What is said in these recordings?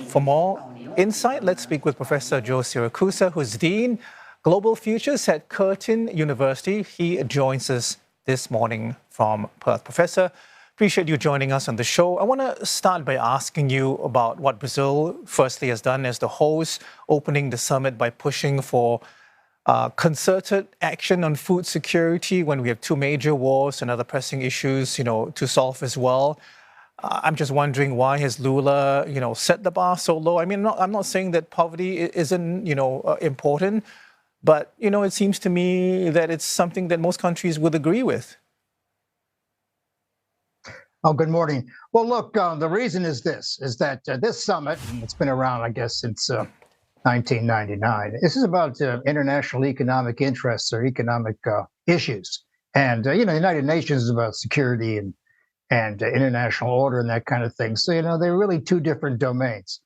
For more insight, let's speak with Professor Joe Siracusa, who's Dean Global Futures at Curtin University. He joins us this morning from Perth. Professor, appreciate you joining us on the show. I want to start by asking you about what Brazil firstly has done as the host, opening the summit by pushing for concerted action on food security when we have two major wars and other pressing issues, to solve as well. I'm just wondering, why has Lula, set the bar so low? I mean, I'm not saying that poverty isn't, important, but, it seems to me that it's something that most countries would agree with. Oh, good morning. Well, look, the reason is that this summit, and it's been around, I guess, since 1999. This is about international economic interests or economic issues. And, the United Nations is about security and international order and that kind of thing. So, they're really two different domains.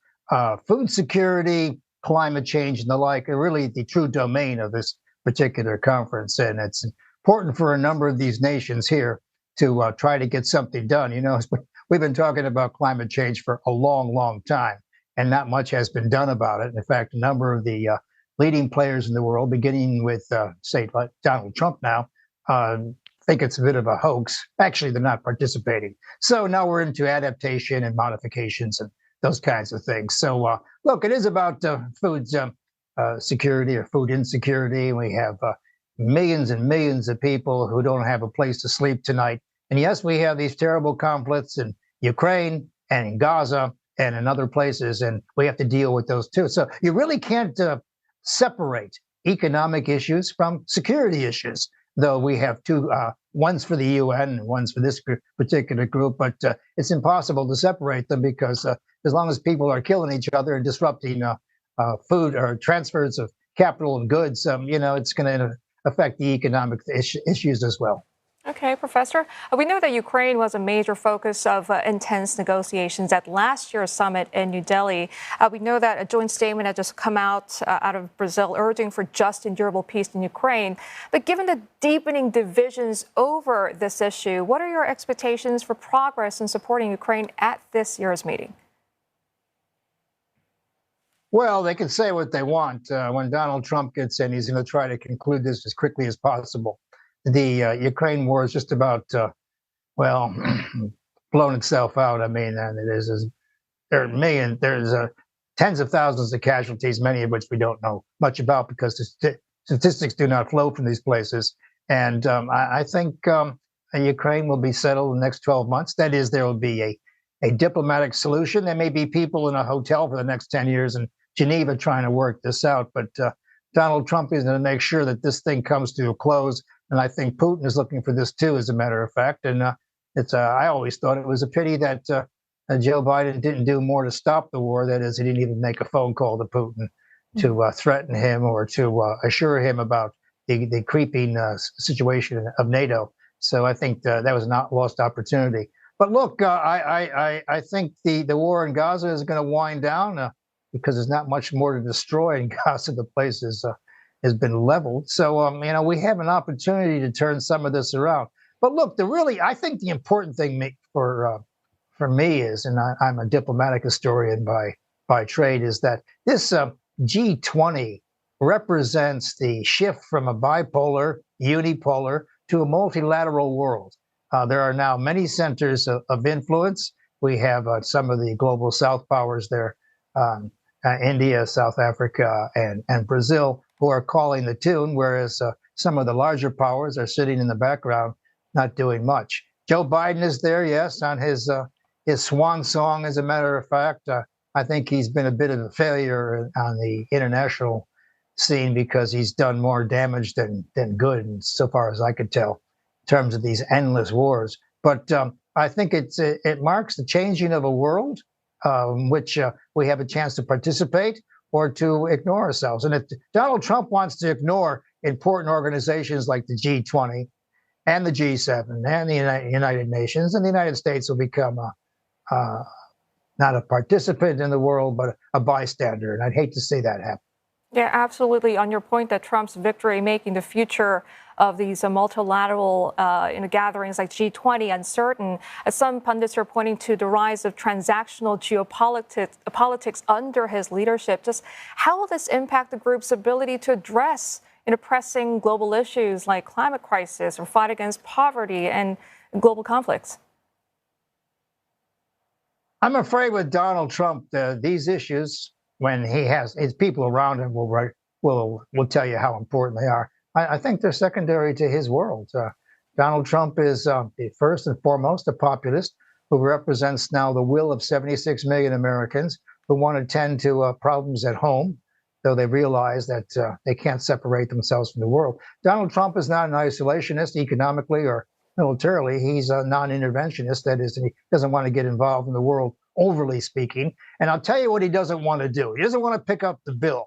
Food security, climate change, and the like are really the true domain of this particular conference. And it's important for a number of these nations here to try to get something done. We've been talking about climate change for a long, long time, and not much has been done about it. In fact, a number of the leading players in the world, beginning with, say, like Donald Trump now, think it's a bit of a hoax. Actually, they're not participating. So now we're into adaptation and modifications and those kinds of things. So look, it is about food security or food insecurity. We have millions and millions of people who don't have a place to sleep tonight. And yes, we have these terrible conflicts in Ukraine and in Gaza and in other places, and we have to deal with those too. So you really can't separate economic issues from security issues, though we have two, one's for the UN and one's for this particular group, but it's impossible to separate them because as long as people are killing each other and disrupting food or transfers of capital and goods, it's going to affect the economic issues as well. Okay, Professor. We know that Ukraine was a major focus of intense negotiations at last year's summit in New Delhi. We know that a joint statement had just come out of Brazil urging for just and durable peace in Ukraine. But given the deepening divisions over this issue, what are your expectations for progress in supporting Ukraine at this year's meeting? Well, they can say what they want. When Donald Trump gets in, he's going to try to conclude this as quickly as possible. The Ukraine war is just about, blown itself out. I mean, and there's tens of thousands of casualties, many of which we don't know much about because the statistics do not flow from these places. And I think Ukraine will be settled in the next 12 months. That is, there will be a diplomatic solution. There may be people in a hotel for the next 10 years in Geneva trying to work this out. But Donald Trump is going to make sure that this thing comes to a close. And I think Putin is looking for this, too, as a matter of fact. And I always thought it was a pity that Joe Biden didn't do more to stop the war. That is, he didn't even make a phone call to Putin to threaten him or to assure him about the creeping situation of NATO. So I think that was not lost opportunity. But look, I think the war in Gaza is going to wind down because there's not much more to destroy in Gaza. The place has been leveled. So, we have an opportunity to turn some of this around. But look, I think the important thing for me is, and I'm a diplomatic historian by trade, is that this G20 represents the shift from a bipolar, unipolar, to a multilateral world. There are now many centers of influence. We have some of the global South powers there, India, South Africa, and Brazil, who are calling the tune, whereas some of the larger powers are sitting in the background, not doing much. Joe Biden is there, yes, on his swan song, as a matter of fact. I think he's been a bit of a failure on the international scene because he's done more damage than good, so far as I could tell, in terms of these endless wars. But I think it marks the changing of a world in which we have a chance to participate or to ignore ourselves. And if Donald Trump wants to ignore important organizations like the G20 and the G7 and the United Nations, and the United States will become not a participant in the world, but a bystander. And I'd hate to see that happen. Yeah, absolutely. On your point that Trump's victory making the future of these multilateral gatherings like G20 uncertain, as some pundits are pointing to the rise of transactional geopolitics under his leadership. Just how will this impact the group's ability to address pressing global issues like climate crisis or fight against poverty and global conflicts? I'm afraid with Donald Trump, these issues, when he has his people around him, will tell you how important they are. I think they're secondary to his world. Donald Trump is first and foremost a populist who represents now the will of 76 million Americans who want to tend to problems at home, though they realize that they can't separate themselves from the world. Donald Trump is not an isolationist economically or militarily. He's a non-interventionist. That is, he doesn't want to get involved in the world, overly speaking. And I'll tell you what he doesn't want to do. He doesn't want to pick up the bill.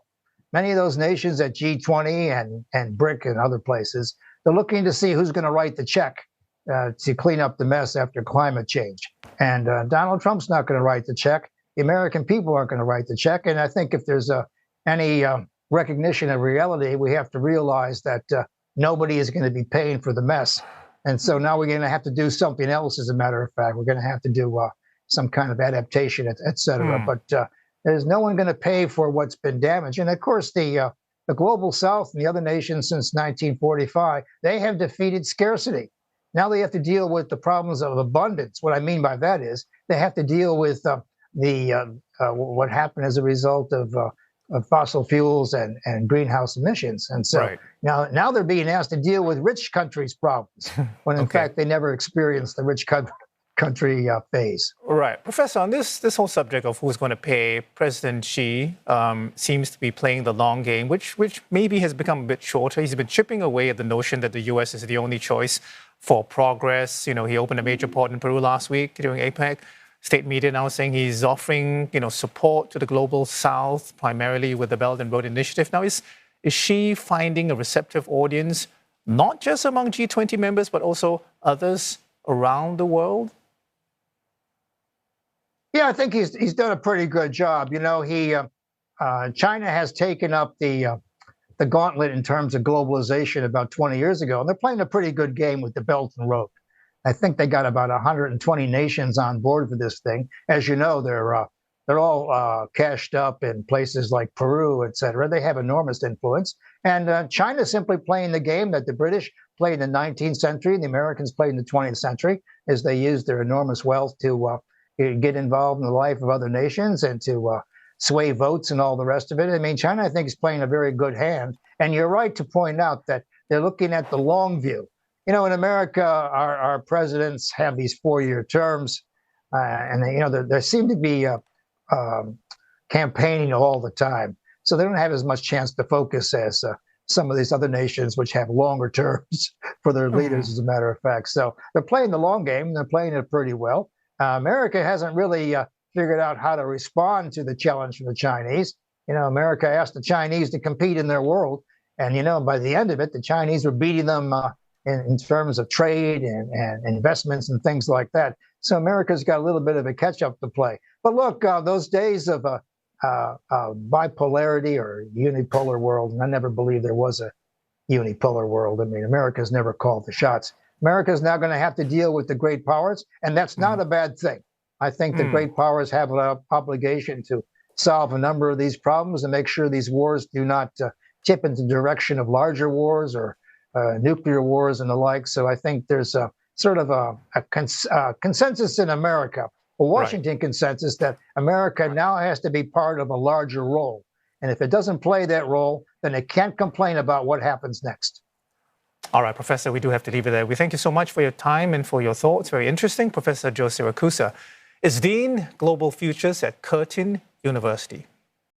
Many of those nations at G20 and BRIC and other places, they're looking to see who's going to write the check to clean up the mess after climate change. And Donald Trump's not going to write the check. The American people aren't going to write the check. And I think if there's any recognition of reality, we have to realize that nobody is going to be paying for the mess. And so now we're going to have to do something else, as a matter of fact. We're going to have to do some kind of adaptation, et cetera. But there's no one going to pay for what's been damaged. And of course, the global South and the other nations since 1945, they have defeated scarcity. Now they have to deal with the problems of abundance. What I mean by that is they have to deal with what happened as a result of fossil fuels and greenhouse emissions. And so now they're being asked to deal with rich countries' problems, when in fact they never experienced the rich country phase. Right. Professor, on this whole subject of who's going to pay, President Xi seems to be playing the long game, which maybe has become a bit shorter. He's been chipping away at the notion that the U.S. is the only choice for progress. You know, he opened a major port in Peru last week during APEC. State media now saying he's offering, support to the global South, primarily with the Belt and Road Initiative. Now, is Xi finding a receptive audience, not just among G20 members, but also others around the world? Yeah, I think he's done a pretty good job. China has taken up the gauntlet in terms of globalization about 20 years ago, and they're playing a pretty good game with the Belt and Road. I think they got about 120 nations on board for this thing. As you know, they're all cashed up in places like Peru, et cetera. They have enormous influence. And China's simply playing the game that the British played in the 19th century, and the Americans played in the 20th century, as they used their enormous wealth to get involved in the life of other nations and to sway votes and all the rest of it. I mean, China, I think, is playing a very good hand. And you're right to point out that they're looking at the long view. In America, our presidents have these 4-year terms, and they seem to be campaigning all the time. So they don't have as much chance to focus as some of these other nations, which have longer terms for their leaders, as a matter of fact. So they're playing the long game, and they're playing it pretty well. America hasn't really figured out how to respond to the challenge from the Chinese. America asked the Chinese to compete in their world, and by the end of it, the Chinese were beating them in terms of trade and investments and things like that. So America's got a little bit of a catch-up to play. But look, those days of bipolarity or unipolar world, and I never believed there was a unipolar world. I mean, America's never called the shots. America's now going to have to deal with the great powers, and that's not a bad thing. I think the great powers have an obligation to solve a number of these problems and make sure these wars do not tip into the direction of larger wars or nuclear wars and the like. So I think there's a sort of a consensus in America, a Washington consensus, that America now has to be part of a larger role. And if it doesn't play that role, then it can't complain about what happens next. All right, Professor, we do have to leave it there. We thank you so much for your time and for your thoughts. Very interesting. Professor Joe Siracusa is Dean Global Futures at Curtin University.